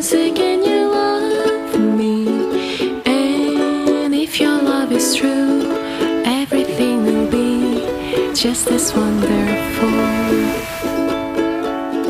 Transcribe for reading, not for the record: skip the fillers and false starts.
say, can you love me? And if your love is true, everything will be just as wonderful.